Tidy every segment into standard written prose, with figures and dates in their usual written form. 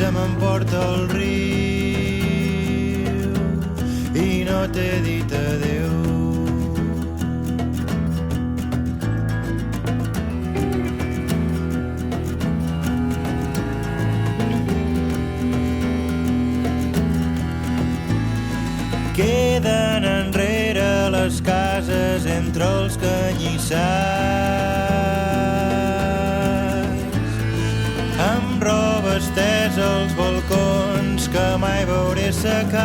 Se m'emporta el riu i no t'he dit adéu. Queden enrere les cases entre els canyissars, amb roba estesa als balcons que mai veuré secar.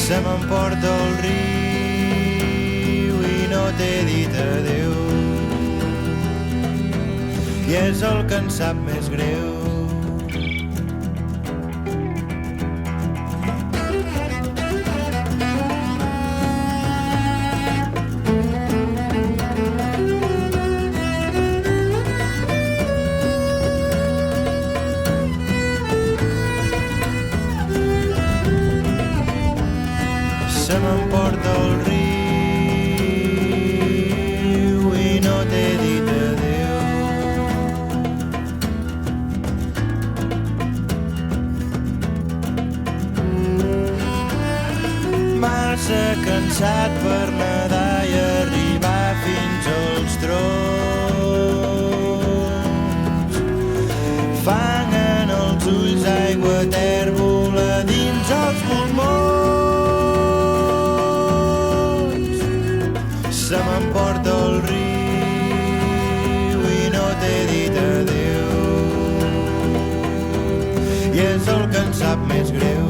Se m'emporta el riu i no t'he dit adéu, i és el que em sap més greu. Se m'emporta el riu i no t'he dit adéu. Massa cansat per nedar i arribar fins als troncs. Fang en els ulls, aigua tèrbola dins els pulmons. Se m'emporta el riu i no t'he dit adéu, i és el que em sap més greu.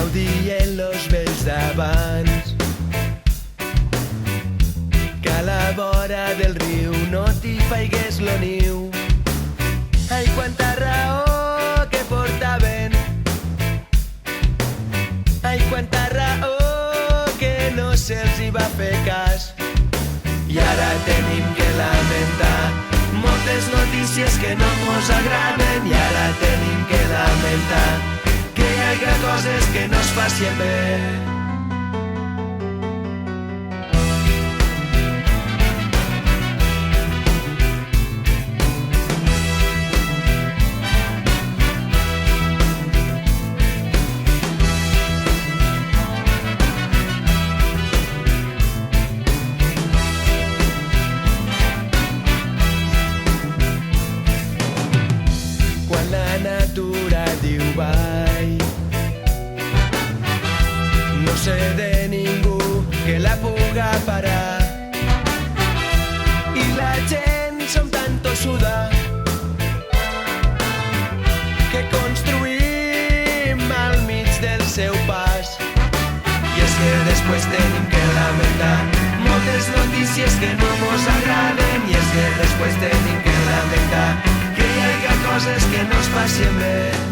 Dient los vells d'abans que a la vora del riu no t'hi faigués lo niu. Ai, quanta raó que portaven, ai, quanta raó que no se'ls hi va fer cas. I ara tenim que lamentar moltes notícies que no mos agraden, i ara tenim que lamentar que hi hagi coses que no es facin bé. Quan la natura diu vai, no sé de ningú que la puga parar, i la gent som tan tossuda que construïm al mig del seu pas. I és que després tenim que lamentar moltes notícies que no mos agraden, i és que després tenim que lamentar que hi hagi coses que no es facin bé.